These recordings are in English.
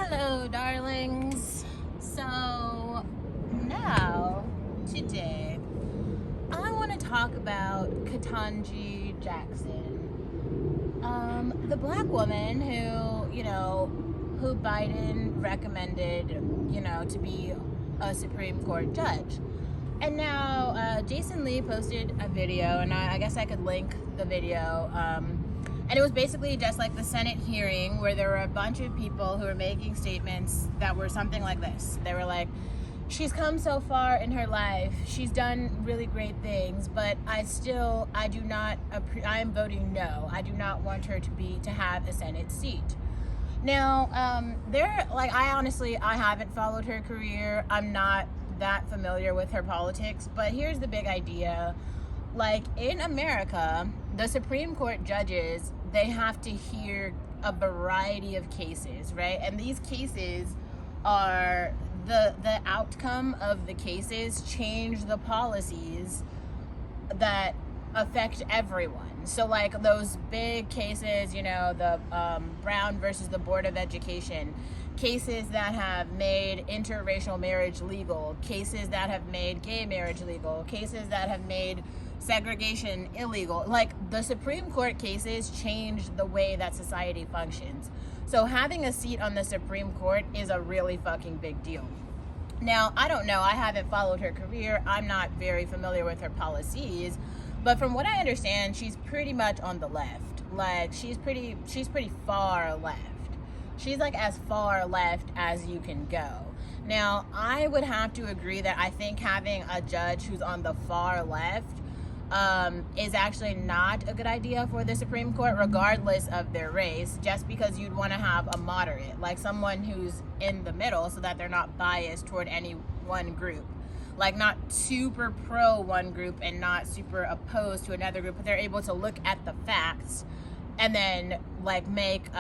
Hello, darlings. So now, today, I want to talk about Ketanji Jackson, the black woman who Biden recommended, to be a Supreme Court judge. And now, Jason Lee posted a video, and I guess I could link the video. And it was basically just like the Senate hearing where there were a bunch of people who were making statements that were something like this. They were like, she's come so far in her life. She's done really great things, but I am voting no. I do not want her to have a Senate seat. Now, I haven't followed her career. I'm not that familiar with her politics, but here's the big idea. Like, in America, the Supreme Court judges, they have to hear a variety of cases, right? And these cases are the outcome of the cases change the policies that affect everyone. So like those big cases, the Brown versus the Board of Education, cases that have made interracial marriage legal, cases that have made gay marriage legal, cases that have made segregation illegal. Like, the Supreme Court cases change the way that society functions. So having a seat on the Supreme Court is a really fucking big deal. Now, I don't know. I haven't followed her career. I'm not very familiar with her policies. But from what I understand, she's pretty much on the left. Like, she's pretty far left. She's like as far left as you can go. Now, I would have to agree that I think having a judge who's on the far left is actually not a good idea for the Supreme Court, regardless of their race, just because you'd want to have a moderate, like someone who's in the middle so that they're not biased toward any one group. Like, not super pro one group and not super opposed to another group, but they're able to look at the facts and then like make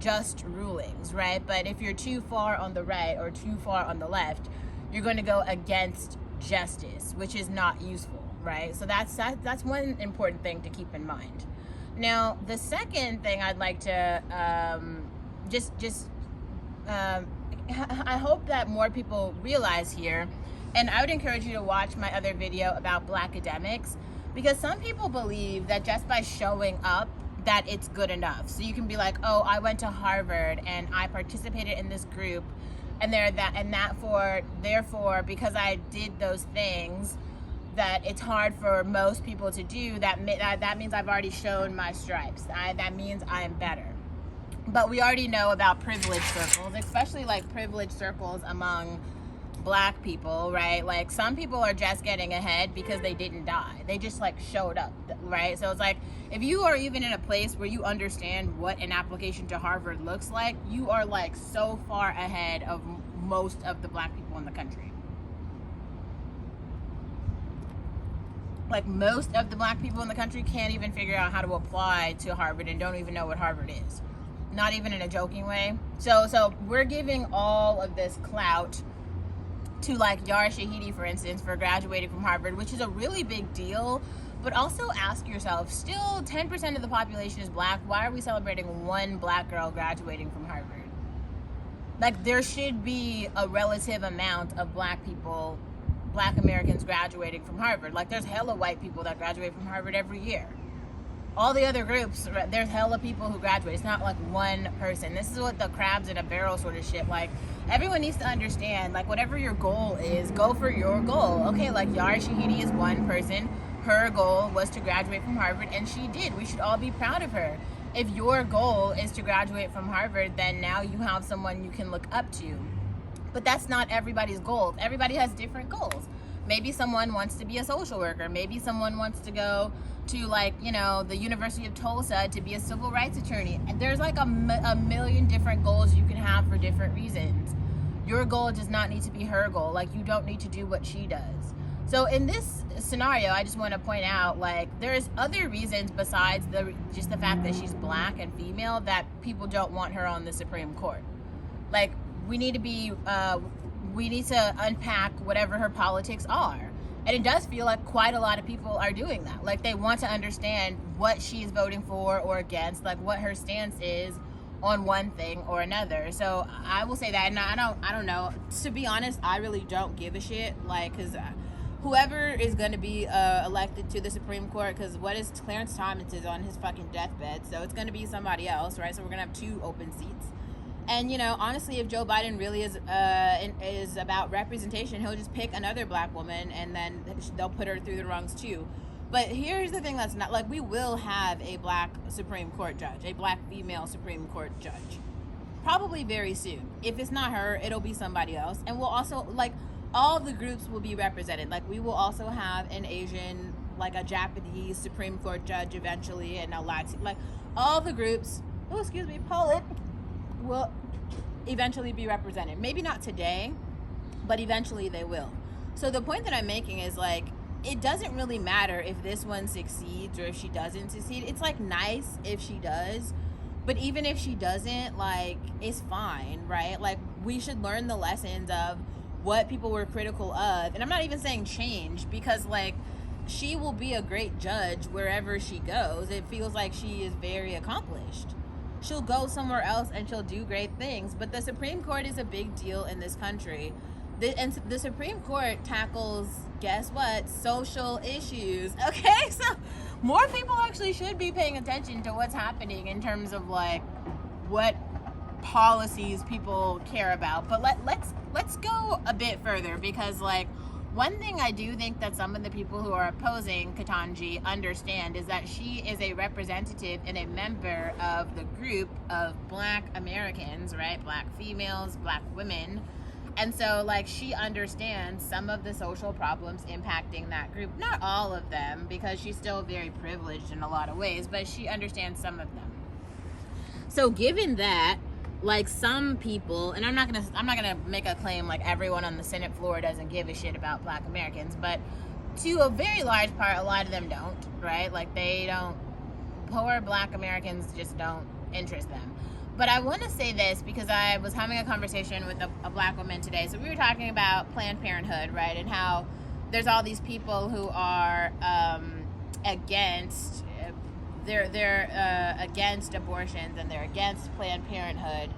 just rulings, right? But if you're too far on the right or too far on the left, you're going to go against justice, which is not useful, right? So that's one important thing to keep in mind. Now, the second thing I'd like to I hope that more people realize here, and I would encourage you to watch my other video about black academics, because some people believe that just by showing up that it's good enough. So you can be like, oh, I went to Harvard and I participated in this group, and therefore because I did those things that it's hard for most people to do, that means I've already shown my stripes. That means I'm better. But we already know about privilege circles, especially like privilege circles among black people, right? Like, some people are just getting ahead because they didn't die. They just like showed up, right? So it's like, if you are even in a place where you understand what an application to Harvard looks like, you are like so far ahead of most of the black people in the country. Like, most of the black people in the country can't even figure out how to apply to Harvard and don't even know what Harvard is. Not even in a joking way. So we're giving all of this clout to like Yara Shahidi, for instance, for graduating from Harvard, which is a really big deal. But also ask yourself, still 10% of the population is black. Why are we celebrating one black girl graduating from Harvard? Like, there should be a relative amount of black Americans graduating from Harvard. Like, there's hella white people that graduate from Harvard every year. All the other groups, there's hella people who graduate. It's not like one person. This is what the crabs in a barrel sort of shit. Like, everyone needs to understand, like, whatever your goal is, go for your goal. Okay, like, Yara Shahidi is one person. Her goal was to graduate from Harvard, and she did. We should all be proud of her. If your goal is to graduate from Harvard, then now you have someone you can look up to. But that's not everybody's goal. Everybody has different goals. Maybe someone wants to be a social worker. Maybe someone wants to go to, like, the University of Tulsa to be a civil rights attorney. And there's like a million different goals you can have for different reasons. Your goal does not need to be her goal. Like, you don't need to do what she does. So in this scenario, I just want to point out, like, there's other reasons besides just the fact that she's black and female that people don't want her on the Supreme Court. Like, we need to unpack whatever her politics are. And it does feel like quite a lot of people are doing that. Like, they want to understand what she's voting for or against, like what her stance is on one thing or another. So I will say that, and I don't know. To be honest, I really don't give a shit. Like, cause whoever is going to be elected to the Supreme Court, because what is Clarence Thomas is on his fucking deathbed, so it's going to be somebody else, right? So we're going to have 2 open seats. And you know, honestly, if Joe Biden really is about representation, he'll just pick another black woman, and then they'll put her through the rungs too. But here's the thing that's not, like, we will have a black Supreme Court judge, a black female Supreme Court judge, probably very soon. If it's not her, it'll be somebody else. And we'll also, like, all the groups will be represented. Like, we will also have an Asian, like a Japanese Supreme Court judge eventually, and a Latin, like, all the groups, oh, excuse me, Poland, will eventually be represented. Maybe not today, but eventually they will. So the point that I'm making is, like, it doesn't really matter if this one succeeds or if she doesn't succeed. It's, like, nice if she does, but even if she doesn't, like, it's fine, right? Like, we should learn the lessons of what people were critical of. And I'm not even saying change, because, like, she will be a great judge wherever she goes. It feels like she is very accomplished. She'll go somewhere else and she'll do great things. But the Supreme Court is a big deal in this country. And the Supreme Court tackles, guess what, social issues. Okay, so more people actually should be paying attention to what's happening in terms of, like, what policies people care about. But let's go a bit further, because, like, one thing I do think that some of the people who are opposing Ketanji understand is that she is a representative and a member of the group of black Americans, right? Black females, black women. And so, like, she understands some of the social problems impacting that group. Not all of them, because she's still very privileged in a lot of ways, but she understands some of them. So given that, like, some people, and I'm not gonna make a claim like everyone on the Senate floor doesn't give a shit about black Americans, but to a very large part, a lot of them don't, right? Like, they don't, poor black Americans just don't interest them. But I want to say this because I was having a conversation with a black woman today. So we were talking about Planned Parenthood, right? And how there's all these people who are against, they're against abortions, and they're against Planned Parenthood.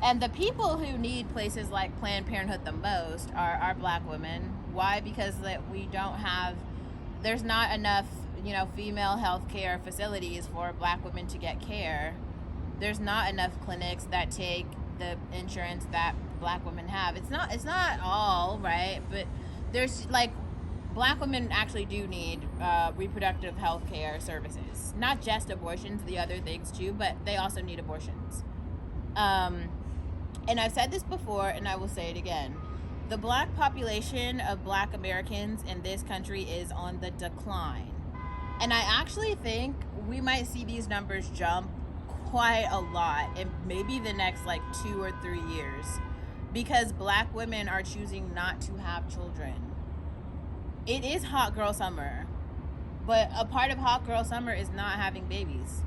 And the people who need places like Planned Parenthood the most are black women. Why? Because we don't have, there's not enough, you know, female health care facilities for black women to get care. There's not enough clinics that take the insurance that black women have. It's not all, right? But there's, like, black women actually do need reproductive health care services. Not just abortions, the other things too, but they also need abortions. And I've said this before, and I will say it again. The black population of black Americans in this country is on the decline. And I actually think we might see these numbers jump quite a lot in maybe the next, like, 2 or 3 years, because black women are choosing not to have children. It is hot girl summer, but a part of hot girl summer is not having babies.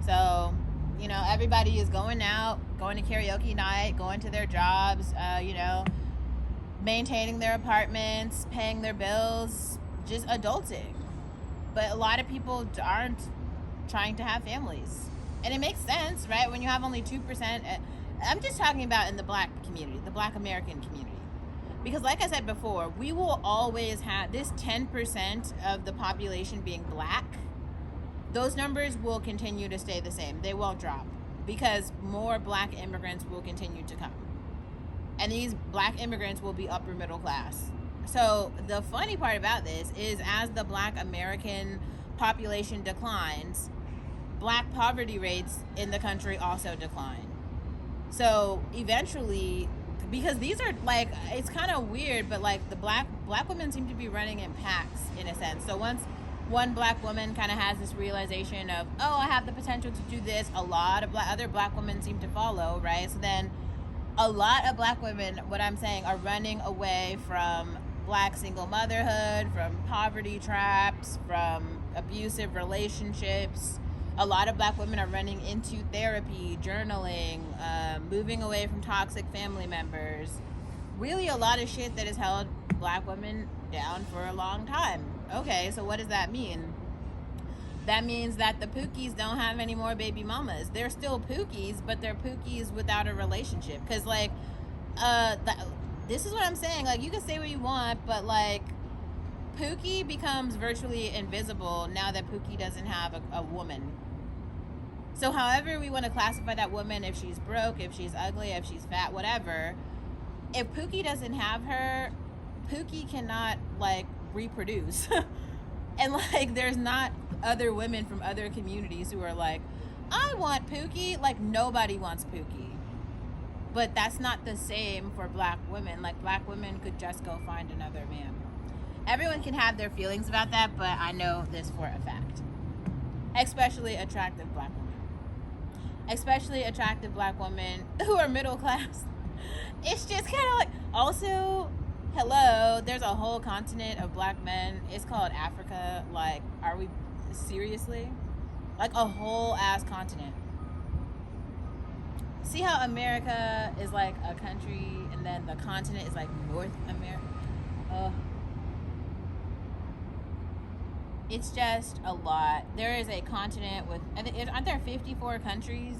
So, you know, everybody is going out, going to karaoke night, going to their jobs, you know, maintaining their apartments, paying their bills, just adulting. But a lot of people aren't trying to have families. And it makes sense, right? When you have only 2%, I'm just talking about in the black community, the black American community. Because like I said before, we will always have this 10% of the population being black. Those numbers will continue to stay the same. They won't drop, because more black immigrants will continue to come. And these black immigrants will be upper middle class. So the funny part about this is, as the black American population declines, black poverty rates in the country also decline. So eventually, because these are, like, it's kind of weird, but, like, the black women seem to be running in packs in a sense. So once one black woman kind of has this realization of, oh, I have the potential to do this, a lot of other black women seem to follow, right? So then a lot of black women, what I'm saying, are running away from black single motherhood, from poverty traps, from abusive relationships. A lot of black women are running into therapy, journaling, moving away from toxic family members. Really a lot of shit that has held black women down for a long time. Okay, so what does that mean? that means that the Pookies don't have any more baby mamas. They're still Pookies, but they're Pookies without a relationship. Because, like, this is what I'm saying. Like, you can say what you want, but, like, Pookie becomes virtually invisible now that Pookie doesn't have a woman. So however we want to classify that woman, if she's broke, if she's ugly, if she's fat, whatever, if Pookie doesn't have her, Pookie cannot, like, reproduce. And, like, there's not other women from other communities who are like, I want Pookie. Like, nobody wants Pookie. But that's not the same for black women. Like, black women could just go find another man. Everyone can have their feelings about that, but I know this for a fact. Especially attractive black women. Especially attractive black women who are middle class. It's just kind of like, also, hello, there's a whole continent of black men. It's called Africa. Like, are we seriously? Like, a whole ass continent. See how America is like a country and then the continent is like North America? It's just a lot. There is a continent with, aren't there 54 countries?